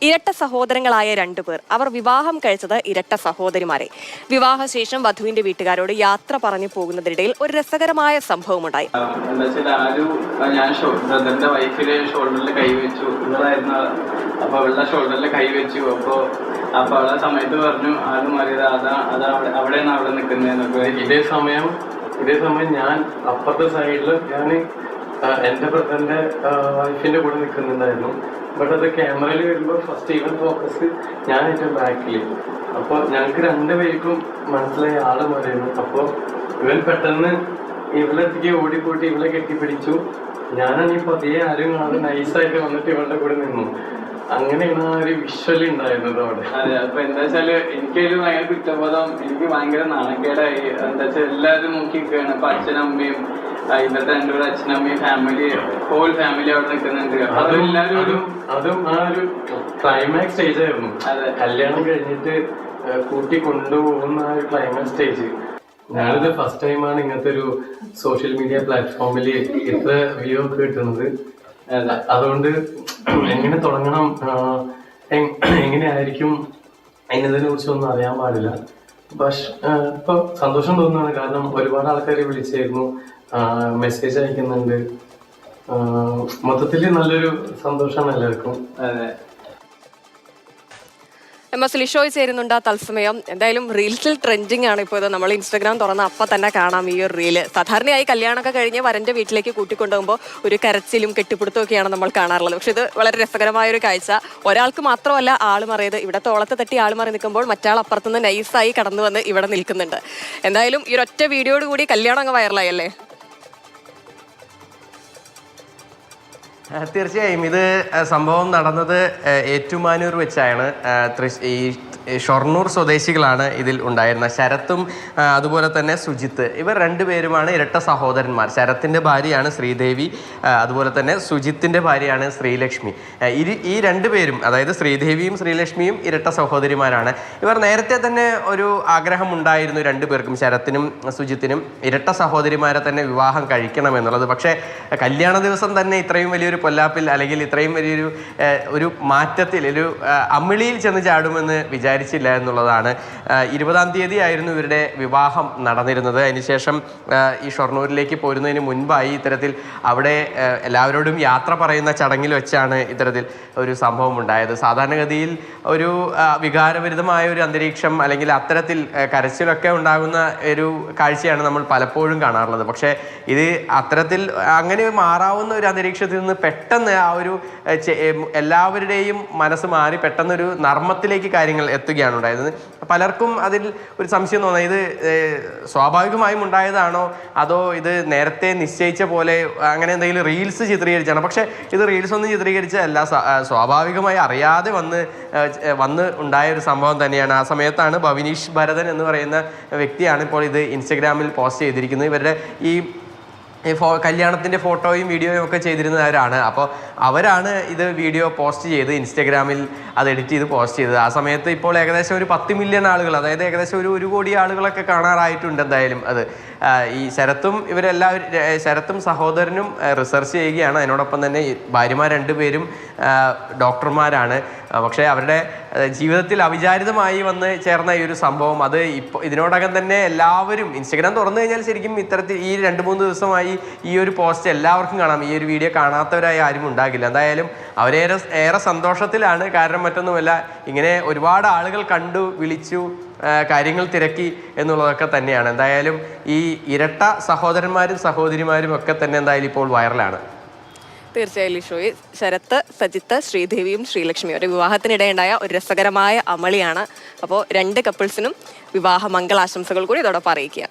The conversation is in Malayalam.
ഇരട്ട സഹോദരങ്ങളായ രണ്ടുപേർ അവർ വിവാഹം കഴിച്ചത് ഇരട്ട സഹോദരിമാരെ. വിവാഹശേഷം വധുവിന്റെ വീട്ടുകാരോട് യാത്ര പറഞ്ഞു പോകുന്നതിനിടയിൽ ഒരു രസകരമായ സംഭവമുണ്ടായി. ഞാൻ ബ്രദറിന്റെ വൈഫില് ഷോൾഡറിൽ കൈവച്ചു, ഇവളായിരുന്നു. അപ്പൊ അവളുടെ ഷോൾഡറിൽ കൈവച്ചു. അപ്പൊ അവളെ സമയത്ത് പറഞ്ഞു ആരും അറിയത് അവിടെയാണ് അവിടെ നിൽക്കുന്നതെന്നൊക്കെ. ഇതേ സമയം ഞാൻ അപ്പുറത്തെ സൈഡില് ഞാൻ എന്റെ ബ്രദറിന്റെ വൈഫിന്റെ കൂടെ നിൽക്കുന്നുണ്ടായിരുന്നു. ബട്ട് അത് ക്യാമറയിൽ വരുമ്പോൾ ഫസ്റ്റ് ഇവൻ ഫോക്കസ് ഞാൻ ഏറ്റവും ബാക്കിൽ. അപ്പോൾ ഞങ്ങൾക്ക് രണ്ടുപേർക്കും മനസ്സിലായ ആള് പറയുന്നു. അപ്പോൾ ഇവൻ പെട്ടെന്ന് ഇവളുടെ അടുത്തേക്ക് ഓടിപ്പോയിട്ട് ഇവളെ കെട്ടിപ്പിടിച്ചു. ഞാനാണെങ്കിൽ പതിയെ ആരും കാണാതെ നൈസായിട്ട് വന്നിട്ട് ഇവളുടെ കൂടെ നിന്നു. അങ്ങനെയാണ് ആ ഒരു വിഷ്വലി ഉണ്ടായിരുന്നത് അവിടെ. അതെ, അപ്പൊ എന്താ വെച്ചാല് എനിക്കൊരു ഭയങ്കര കുറ്റബോധം, എനിക്ക് ഭയങ്കര നാണക്കേടായി. എന്താ വെച്ചാൽ എല്ലാവരും നോക്കി നിൽക്കുകയാണ്. ഇപ്പൊ അച്ഛനമ്മയും ഇന്നത്തെ എൻ്റെ കൂടെ അച്ഛനമ്മയും ഹോൾ ഫാമിലി അവിടെ നിൽക്കുന്നുണ്ട്. അതും ആ ഒരു ക്ലൈമാക്സ് സ്റ്റേജ് ആയിരുന്നു. കല്യാണം കഴിഞ്ഞിട്ട് കൂട്ടി കൊണ്ടുപോകുന്ന ആ ഒരു ക്ലൈമാക്സ് സ്റ്റേജ്. ഞാനിത് ഫസ്റ്റ് ടൈമാണ് ഇങ്ങനത്തെ ഒരു സോഷ്യൽ മീഡിയ പ്ലാറ്റ്ഫോമിൽ ഇത്ര വ്യൂ ഒക്കെ കിട്ടുന്നത്. അതുകൊണ്ട് എങ്ങനെ തുടങ്ങണം, എങ്ങനെയായിരിക്കും അതിനെ കുറിച്ചൊന്നും അറിയാൻ പാടില്ല. പക്ഷെ ഇപ്പൊ സന്തോഷം തോന്നുന്നതാണ്. കാരണം ഒരുപാട് ആൾക്കാർ വിളിച്ചായിരുന്നു, മെസ്സേജ് അയക്കുന്നുണ്ട്. മൊത്തത്തിൽ നല്ലൊരു സന്തോഷമാണ് എല്ലാവർക്കും. അതെ. MS ലിഷോയ് ചേരുന്നുണ്ട് തത്സമയം. എന്തായാലും റീൽസിൽ ട്രെൻഡിങ് ആണ് ഇപ്പോൾ ഇത്. നമ്മൾ ഇൻസ്റ്റാഗ്രാം തുറന്ന അപ്പം തന്നെ കാണാം ഈ ഒരു റീല്. സാധാരണയായി കല്യാണമൊക്കെ കഴിഞ്ഞ് വരൻ്റെ വീട്ടിലേക്ക് കൂട്ടിക്കൊണ്ടുപോകുമ്പോൾ ഒരു കരച്ചിലും കെട്ടിപ്പിടുത്തവും ഒക്കെയാണ് നമ്മൾ കാണാറുള്ളത്. പക്ഷെ ഇത് വളരെ രസകരമായ ഒരു കാഴ്ച. ഒരാൾക്ക് മാത്രമല്ല ആൾ മറിയത്. ഇവിടെ തോളത്ത് തട്ടി ആൾ മറി നിൽക്കുമ്പോൾ മറ്റാൾ അപ്പുറത്തുനിന്ന് നൈസായി കടന്നു വന്ന് ഇവിടെ നിൽക്കുന്നുണ്ട്. എന്തായാലും ഈ ഒരൊറ്റ വീഡിയോയോട് കൂടി കല്യാണം അങ്ങ് വൈറലായി അല്ലേ? തീർച്ചയായും ഇത് സംഭവം നടന്നത് ഏറ്റുമാനൂർ വെച്ചാണ്. ഈ ഷൊർണൂർ സ്വദേശികളാണ് ഇതിൽ ഉണ്ടായിരുന്നത്. ശരത്തും അതുപോലെ തന്നെ സുജിത്ത്, ഇവർ രണ്ടുപേരുമാണ് ഇരട്ട സഹോദരന്മാർ. ശരത്തിൻ്റെ ഭാര്യയാണ് ശ്രീദേവി, അതുപോലെ തന്നെ സുജിത്തിൻ്റെ ഭാര്യയാണ് ശ്രീലക്ഷ്മി. ഈ രണ്ടുപേരും, അതായത് ശ്രീദേവിയും ശ്രീലക്ഷ്മിയും ഇരട്ട സഹോദരിമാരാണ്. ഇവർ നേരത്തെ തന്നെ ഒരു ആഗ്രഹം ഉണ്ടായിരുന്നു രണ്ടുപേർക്കും, ശരത്തിനും സുജിത്തിനും ഇരട്ട സഹോദരിമാരെ തന്നെ വിവാഹം കഴിക്കണം എന്നുള്ളത്. പക്ഷേ കല്യാണ ദിവസം തന്നെ ഇത്രയും വലിയൊരു പൊല്ലാപ്പിൽ അല്ലെങ്കിൽ ഇത്രയും വലിയൊരു മാറ്റത്തിൽ ഒരു അമിളിയിൽ ചെന്ന് ചാടുമെന്ന് വിചാരിച്ചില്ല എന്നുള്ളതാണ്. 20-ാം തീയതി ആയിരുന്നു ഇവരുടെ വിവാഹം നടന്നിരുന്നത്. അതിനുശേഷം ഈ ഷൊർണൂരിലേക്ക് പോരുന്നതിന് മുൻപായി ഇത്തരത്തിൽ അവിടെ എല്ലാവരോടും യാത്ര പറയുന്ന ചടങ്ങിൽ വെച്ചാണ് ഇത്തരത്തിൽ ഒരു സംഭവം ഉണ്ടായത്. സാധാരണഗതിയിൽ ഒരു വികാരഭരിതമായ ഒരു അന്തരീക്ഷം അല്ലെങ്കിൽ അത്തരത്തിൽ കരച്ചിലൊക്കെ ഉണ്ടാകുന്ന ഒരു കാഴ്ചയാണ് നമ്മൾ പലപ്പോഴും കാണാറുള്ളത്. പക്ഷേ ഇത് അത്തരത്തിൽ അങ്ങനെ മാറാവുന്ന ഒരു അന്തരീക്ഷത്തിൽ നിന്ന് പെട്ടെന്ന് ആ ഒരു എല്ലാവരുടെയും മനസ്സ് മാറി പെട്ടെന്നൊരു നർമ്മത്തിലേക്ക് കാര്യങ്ങൾ എത്തുകയാണ് ഉണ്ടായത്. പലർക്കും അതിൽ ഒരു സംശയം തോന്നുന്നത് ഇത് സ്വാഭാവികമായും ഉണ്ടായതാണോ അതോ ഇത് നേരത്തെ നിശ്ചയിച്ച പോലെ അങ്ങനെ എന്തെങ്കിലും റീൽസ് ചിത്രീകരിച്ചാണോ? പക്ഷേ ഇത് റീൽസ് ഒന്നും ചിത്രീകരിച്ചതല്ല, സ്വാഭാവികമായി അറിയാതെ വന്ന് ഉണ്ടായ ഒരു സംഭവം തന്നെയാണ്. ആ സമയത്താണ് ഭവിനീഷ് ഭരതൻ എന്ന് പറയുന്ന വ്യക്തിയാണ് ഇപ്പോൾ ഇത് ഇൻസ്റ്റഗ്രാമിൽ പോസ്റ്റ് ചെയ്തിരിക്കുന്നത്. ഇവരുടെ ഈ കല്യാണത്തിൻ്റെ ഫോട്ടോയും വീഡിയോയും ഒക്കെ ചെയ്തിരുന്നവരാണ്. അപ്പോൾ അവരാണ് ഇത് വീഡിയോ പോസ്റ്റ് ചെയ്ത് ഇൻസ്റ്റഗ്രാമിൽ അത് എഡിറ്റ് ചെയ്ത് പോസ്റ്റ് ചെയ്തത്. ആ സമയത്ത് ഇപ്പോൾ ഏകദേശം ഒരു 10 മില്യൺ ആളുകൾ, അതായത് ഏകദേശം ഒരു കോടി ആളുകളൊക്കെ കാണാറായിട്ടുണ്ട്. എന്തായാലും അത് ഈ ശരത്തും സഹോദരനും റിസർച്ച് ചെയ്യുകയാണ്. അതിനോടൊപ്പം തന്നെ ഭാര്യമാർ രണ്ടുപേരും ഡോക്ടർമാരാണ്. പക്ഷേ അവരുടെ ജീവിതത്തിൽ അവിചാരിതമായി വന്ന് ചേർന്ന ഈ ഒരു സംഭവം അത് ഇതിനോടകം തന്നെ എല്ലാവരും ഇൻസ്റ്റഗ്രാം തുറന്നു കഴിഞ്ഞാൽ ശരിക്കും ഇത്തരത്തിൽ ഈ 2-3 ദിവസമായി ഈ ഒരു പോസ്റ്റ് എല്ലാവർക്കും കാണാം. ഈ ഒരു വീഡിയോ കാണാത്തവരായി ആരും ഉണ്ടാകില്ല. എന്തായാലും ഏറെ സന്തോഷത്തിലാണ്. കാരണം മറ്റൊന്നുമല്ല, ഇങ്ങനെ ഒരുപാട് ആളുകൾ കണ്ടു, വിളിച്ചു, കാര്യങ്ങൾ തിരക്കി എന്നുള്ളതൊക്കെ തന്നെയാണ്. എന്തായാലും ഈ ഇരട്ട സഹോദരന്മാരും സഹോദരിമാരും ഒക്കെ തന്നെ എന്തായാലും ഇപ്പോൾ വൈറലാണ്. തീർച്ചയായും ലിഷോയ്, ശരത്ത്, സജിത്ത്, ശ്രീദേവിയും ശ്രീലക്ഷ്മിയും ഒരു വിവാഹത്തിനിടെയുണ്ടായ ഒരു രസകരമായ അമളിയാണ്. അപ്പോൾ രണ്ട് കപ്പിൾസിനും വിവാഹ മംഗളാശംസകൾ കൂടി ഇതോടൊപ്പം അറിയിക്കുക.